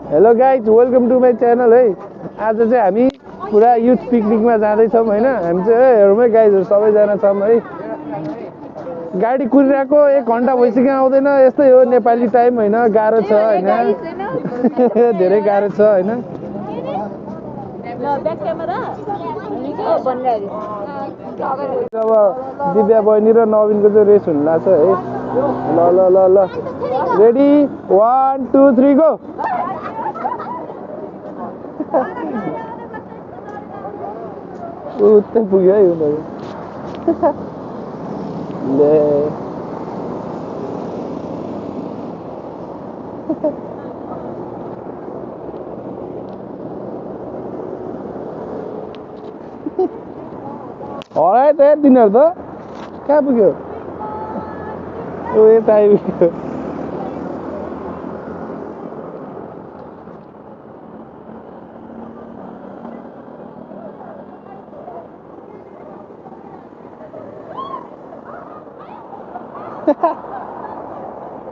Hello guys welcome to my channel है। आज चाहिँ हामी पुरा युथ पिकनिकमा जाँदैछौँ होइन। हामी चाहिँ हेरौँ गाइजहरू सबैजना छौँ है। गाडी कुरिरहेको 1 घन्टा भइसक्यो आउँदैन। यस्तै हो नेपाली टाइम होइन, गाह्रो छ होइन, धेरै गाह्रो छ होइन। अब दिव्या बहिनी र नवीनको चाहिँ रेस हुनु लाग्छ है। ल ल ल ल रेडी 1 2 3 गो। उतै पुग्यो है उनीहरू। ले हरायो त तिनीहरू त कहाँ पुग्यो? ओ यता आइपुग्यो।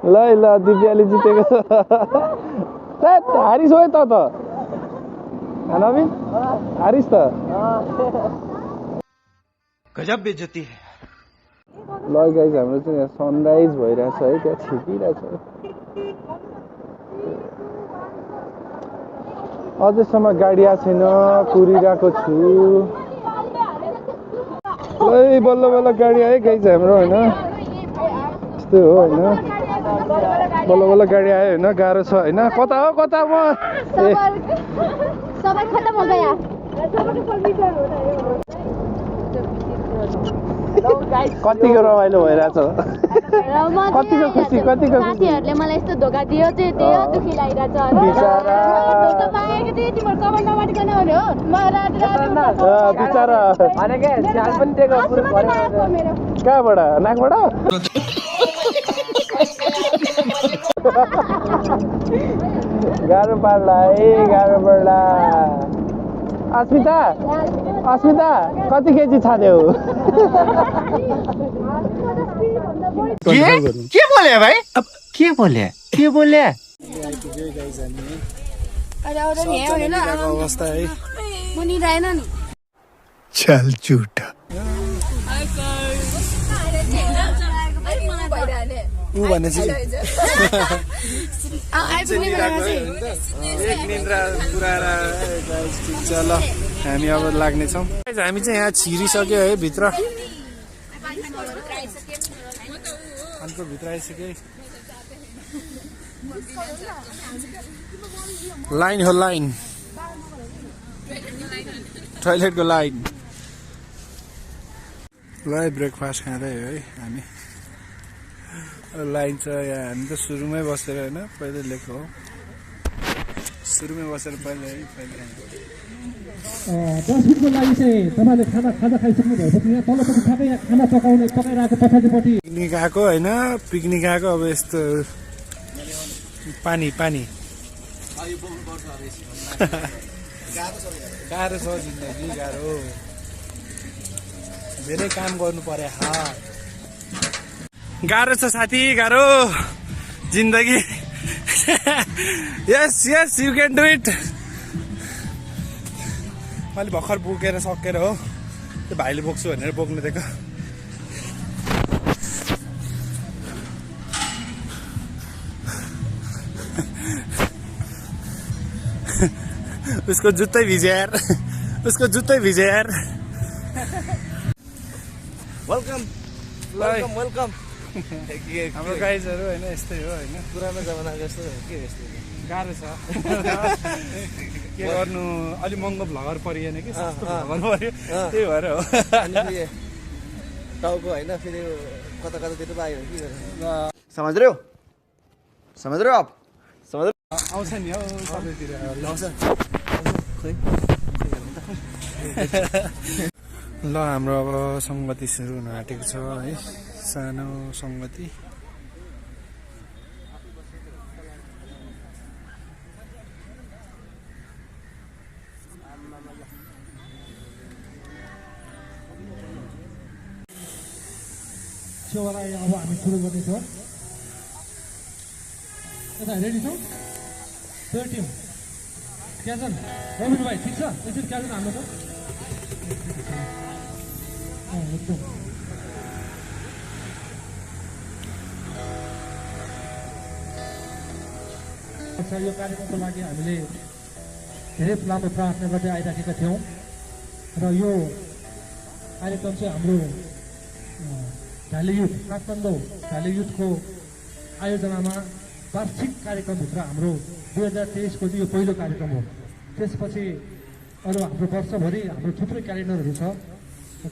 ल ल दिव्याले जितेको छ। हारिस हो त नवीन, हारिस त। गजब बेइज्जती है। ल गाइस हाम्रो चाहिँ यहाँ सनराइज भइरहेछ है, त्यहाँ छिपिरहेछ। अझैसम्म गाडी आएको छैन, कुरिरहेको छु। ए बल्ल बल्ल गाडी आयो गाइस हाम्रो होइन। यस्तै हो होइन, बल्ल बल्ल गाडी आयो होइन, गाह्रो छ होइन। कता हो कता म सबै खत्म हो गया। कतिको रमाइलो भइरहेछ, कतिको खुसी, कतिको साथीहरूले मलाई यस्तो धोका दियो चाहिँ त्यो दुखी लागिरहेछ। बिचारा बिचारा कहाँबाट? नाकबाट? गाह्रो पर्ला है, गाह्रो पर्ला। अस्मिता अस्मिता कति केजी छाड्यौ? के बोले भाइ? अब के बोले? के बोले? अवस्था है चल झुटा। ऊ भनेपछि एक निन्द्रा पुऱ्याएर ठिक छ। ल हामी अब लाग्नेछौँ। हामी चाहिँ यहाँ छिरिसक्यो है भित्र, अन्त भित्र आइसक्यो। लाइन हो लाइन, टोइलेटको लाइन। ल ब्रेकफास्ट खाँदै हो है हामी। लाइन छ यहाँ, हामी त सुरुमै बसेर होइन, पहिले लेखेको हो। सुरुमै बसेर पहिले है, पहिले 10 मिनटको लागि चाहिँ तपाईँले खाना खाइसक्नु भएपछि यहाँ तलपट्टि ठ्याक्कै खाना पकाइरहेको पछाडिपट्टि पिकनिक आएको होइन। पिकनिक आएको अब यस्तो पानी पानी गाह्रो छ जिन्दगी, गाह्रो, धेरै काम गर्नु पर्यो। गाह्रो छ साथी, गाह्रो जिन्दगी। Yes yes you can do it. मैले भर्खर बोकेर सकेर हो, त्यो भाइले बोक्छु भनेर बोक्नु दिएको। उसको जुत्तै भिज्यो यार, उसको जुत्तै भिज्यो यार। Welcome welcome welcome. हाम्रो गाइजहरू होइन यस्तै हो होइन, पुरानो जमाना जस्तो के यस्तो गाह्रो छ। के गर्नु, अलिक महँगो भ्लगर परिएन कि सस्तो भ्लगर पऱ्यो, त्यही भएर हो। टाउको होइन फेरि कता कतातिर पायो के गर्नु। समझ रहे हो आप? समझ आउँछ नि हौ सबैतिर आउँछ खोइ। ल हाम्रो अब सङ्गति सुरु हुन आँटेको छ है, सानो सङ्गति। सेवालाई अब हामी सुरु गर्नेछौँ। यता रेडी छौँ? 13 क्याजन रविन भाइ ठिक छ यसरी क्याजन हाल्नु त एकदम यो कार्यक्रमको लागि हामीले धेरै लामो प्रार्थना गर्दै आइराखेका थियौँ र यो कार्यक्रम चाहिँ हाम्रो भ्याली युथ काठमाडौँ भ्याली युथको आयोजनामा वार्षिक कार्यक्रमभित्र हाम्रो 2023 को चाहिँ यो पहिलो कार्यक्रम हो। त्यसपछि अरू हाम्रो वर्षभरि हाम्रो थुप्रै क्यालेन्डरहरू छ,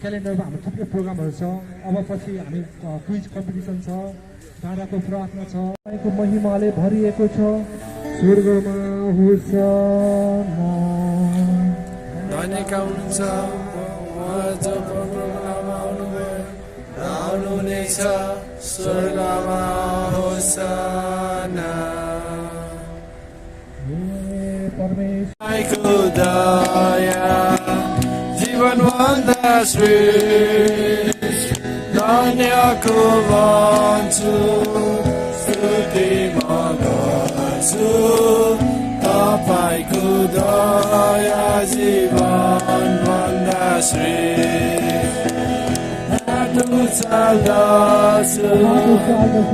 क्यालेन्डरमा हाम्रो थुप्रै प्रोग्रामहरू छ। अब पछि हामी क्विज कम्पिटिसन छ, डाँडाको प्रार्थना छ, तपाईँको महिमाले भरिएको छ, स्वर्गमा होसना धन्यका हुनुहुन्छ आउनुहुनेछ स्वर्गमा होसना परमेश्वरको दया जीवनभन्दा श्रेष्ठ धन्यको भन्छु स्तुति म गर्छु तपाईको दया जीवनभन्दा श्रेष्ठ चल्दछु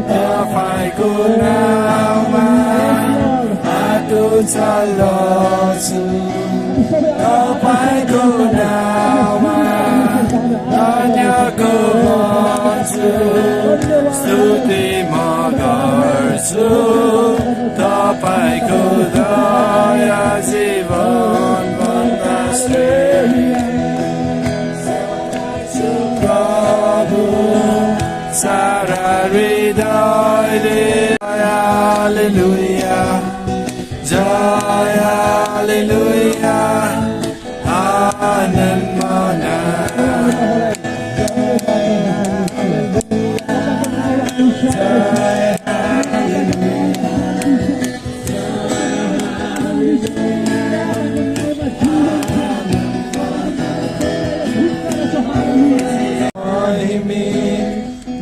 तपाईँको नाममा बाटो चल्दछु तपाईँको नाममा धन्यको भन्छु स्तुति म गर्छु तपाईँको दया जीवनभन्दा श्रेष्ठ प्रभु सारा हृदयले हालेलुया जय हालेलुया आनन्द मना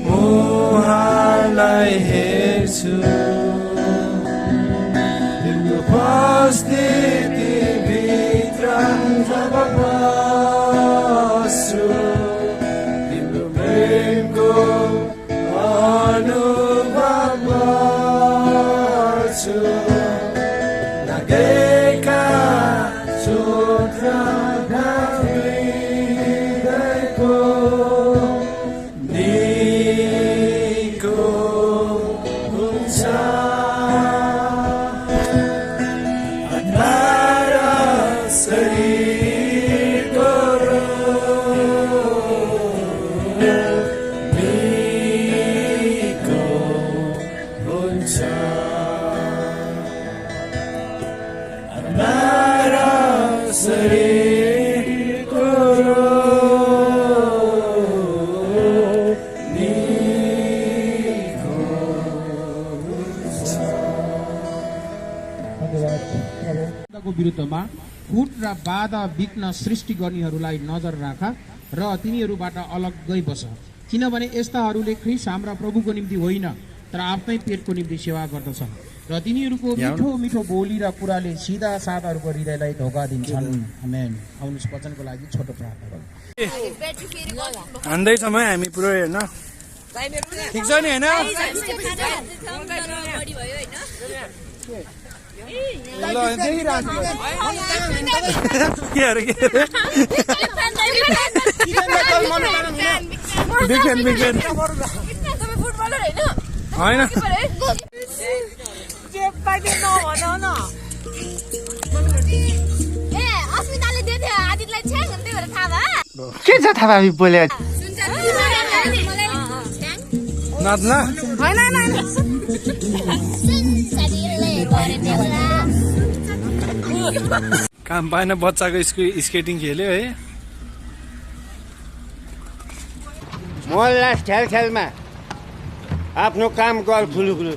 मुहारलाई हेर्छु तिम्रो उपस्थितिभित्र जब बस्छु तिम्रो प्रेमको अनुभव गर्छु लागेका चोटका हृदयको निको हुन्छ अन्धार शरीरको निको हुन्छ अन्धार शरीरको को विरुद्धमा फुट र बाधा विघ्न सृष्टि गर्नेहरूलाई नजर राख र तिनीहरूबाट अलग्गै बस, किनभने यस्ताहरूले ख्रीष्ट हाम्रा प्रभुको निम्ति होइन तर आफ्नै पेटको निम्ति सेवा गर्दछन् र तिनीहरूको मिठो मिठो बोली र कुराले सिधा साधाहरूको हृदयलाई धोका दिन्छन्। आमेन। आउनुहोस् वचनको लागि छोटो प्रार्थना गरौँ। हान्दैछौँ है हामी पुरै होइन, ठिक छ नि होइन? होइन के छ थाहा हामी बोले नाच्न काम पाएन, बच्चाको स्केटिङ खेल्यो है। मोहल्ला खेल खेलमा आफ्नो काम गर खुलुखुलु।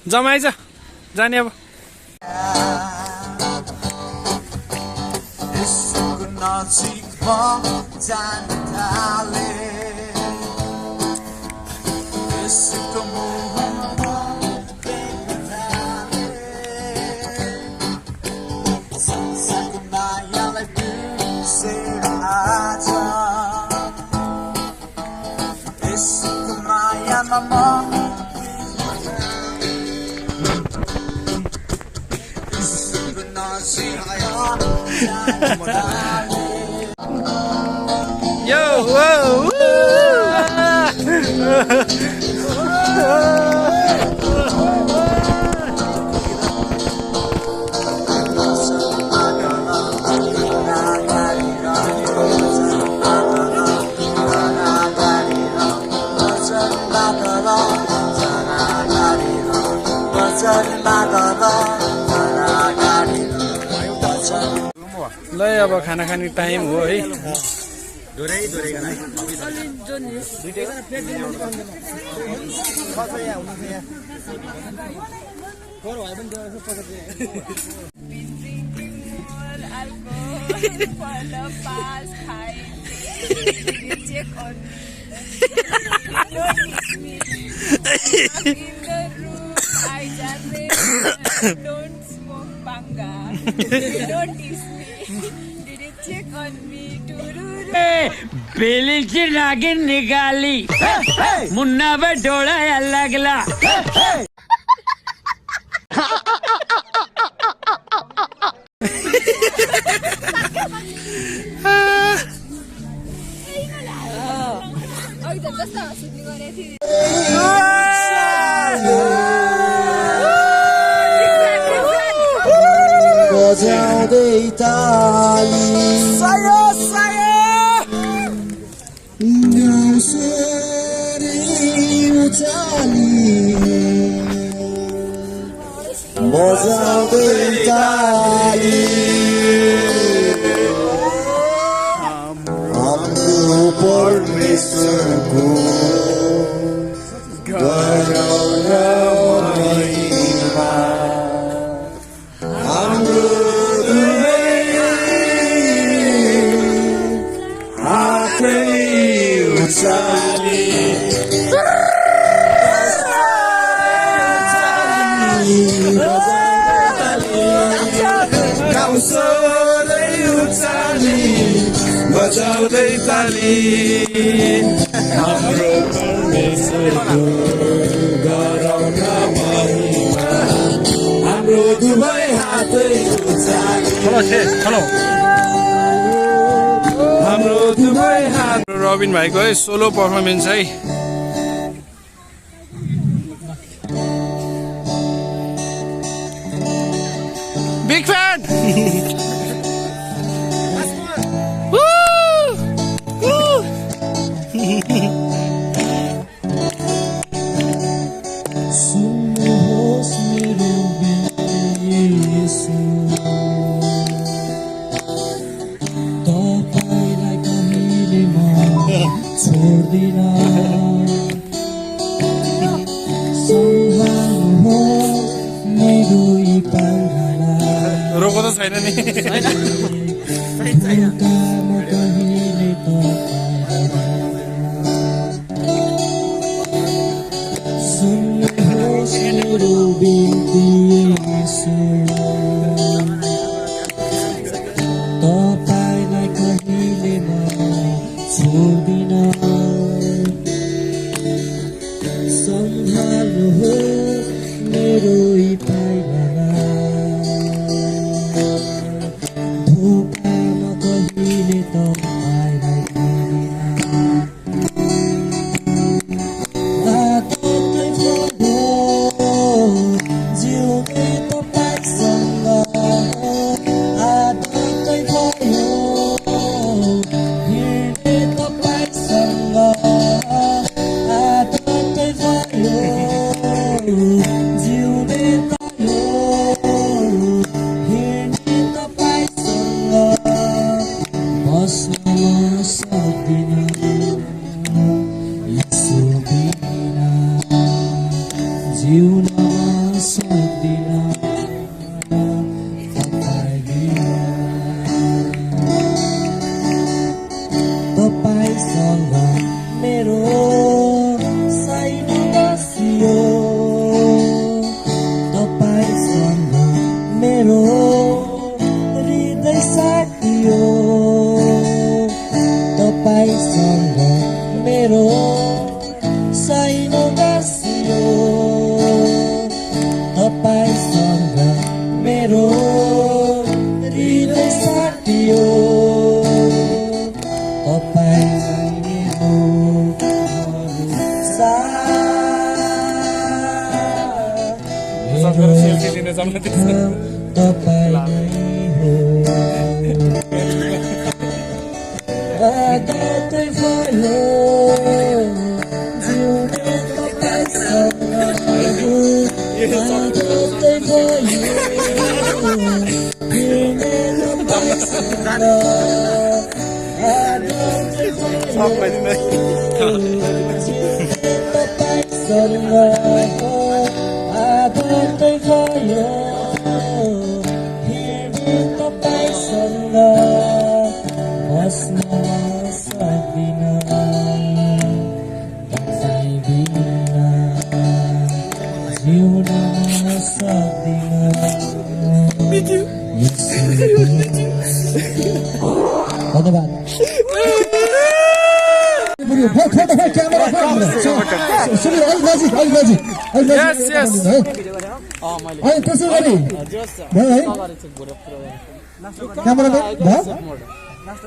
जमाइज जाने अब Yo, whoa, ल अब खाना खाने टाइम हो है Don't smoke banga. Don't tease me. Did you check on me? बेली की नागिन निकाली मुन्ना पे डोला लगला बजाउँदै ताली हाम्रो परमेश्वरको गराउन महिमा हाम्रो दुवै हातै हेलो हाम्रो दुवै हात रबिन भाइको है सोलो पर्फर्मेन्स है बिग फ्यान रोको त छैन नि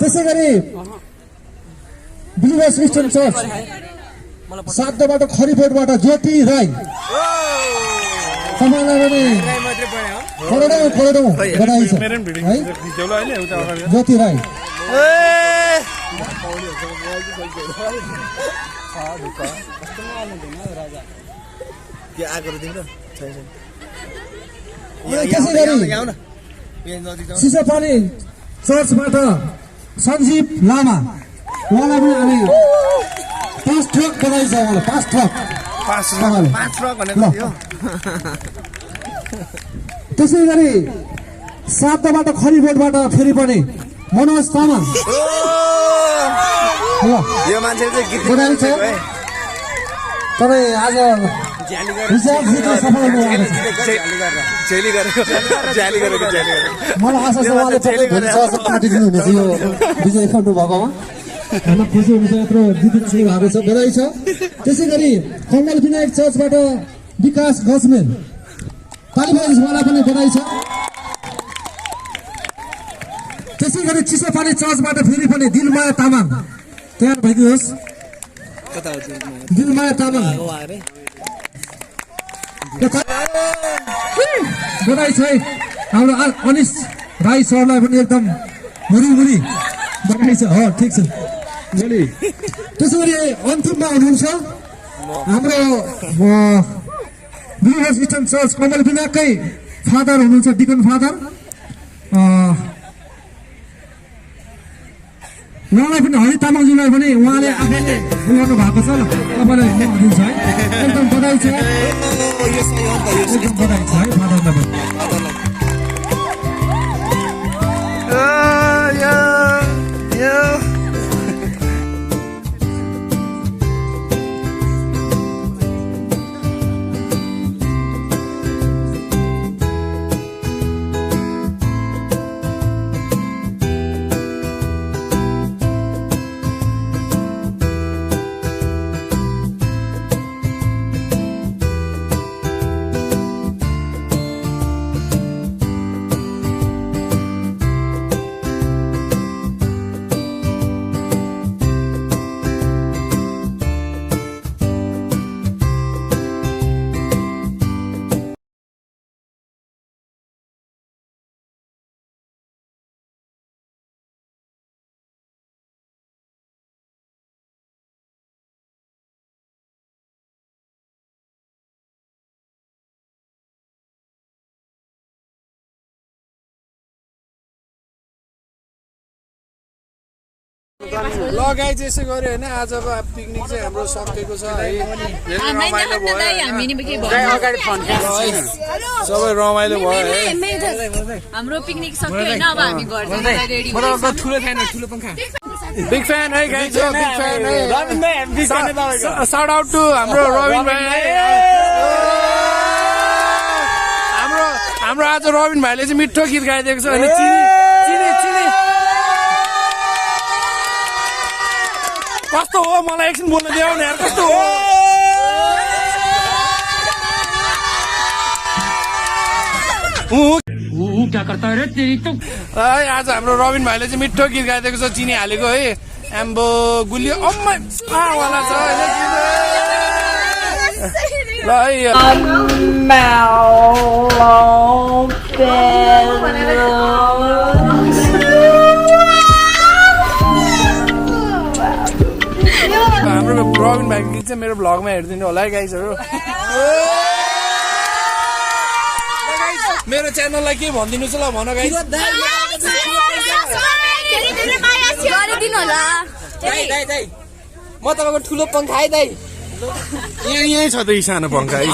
त्यसै गरी बिलिभर्स क्रिस्चियन चर्च 7 बाटो खरिफोटबाट ज्योति राई तपाईँलाई पनि करोडौँ बधाई छ है ज्योति राई त्यसै गरी सिसापानी चर्चबाट सञ्जीव लामा उहाँलाई पनि हामी 5 ट्रक बधाई छ उहाँलाई 5 ट्रक त्यसै गरी 7 बाटो खरिफोटबाट फेरि पनि मनोज तामाङ यो मान्छे चाहिँ गीत बधाई छ तपाईँ आज मलाई आशा छ उहाँले भोलि सहयोग काटिदिनु हुनेछ यो विजय खण्डु भएकोमा होइन खुसी हुनुहुन्छ यत्रो जितित भएको छ बधाई छ त्यसै गरी कमल विनायक चर्चबाट विकास गजमेर तालिबाजवाला पनि बधाई छ त्यसै गरी चिसोपानी चर्चबाट फेरि पनि दिलमाया तामाङ तयार भइदिनुहोस् दिलमाया तामाङ बधाई छ है हाम्रो अनिश राई सरलाई पनि एकदम मुरी बधाई छ हो ठिक छ भोलि त्यसै गरी अन्तिममा हुनुहुन्छ हाम्रो बिलिभर्स क्रिस्चियन चर्च कमल विनायककै फादर हुनुहुन्छ डिकन फादर उहाँलाई पनि हरि तामाङजीलाई पनि उहाँले आफैले बोलाउनु भएको छ तपाईँलाई म दिन्छु है एकदम बधाई छ एकदम बधाई छ है फादरलाई पनि ल गाइज यसै गऱ्यो होइन आजको पिकनिक चाहिँ हाम्रो सकेको छ है रमाइलो भयो सबै रमाइलो भयो है हाम्रो पिकनिक सक्यो होइन अब हामी घर जान रेडी बिग फ्यान है गाइज बिग फ्यान है साउट आउट टु हाम्रो रबिन भाइ हाम्रो आज रबिन भाइले चाहिँ मिठो गीत गाइदिएको छ होइन चिनी कस्तो हो मलाई एकछिन बोल्न दियो नि यार कस्तो हो क्या करता है तेरी तो आज हाम्रो रबिन भाइले चाहिँ मिठो गीत गाइदिएको छ चिनी हालेको है एम्बो गुलियो वाला छ ल है हाम्रो प्रवीण भाइको गीत चाहिँ मेरो भ्लगमा हेरिदिनु होला है गाइजहरू मेरो च्यानललाई के भनिदिनु छ ल भन गाइज म तपाईँको ठुलो पङ्खा है दाइ यही छ त सानो पङ्खा है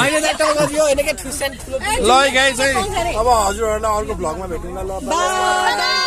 ल गाइज है अब हजुरहरूलाई अर्को भ्लगमा भेटौँ ल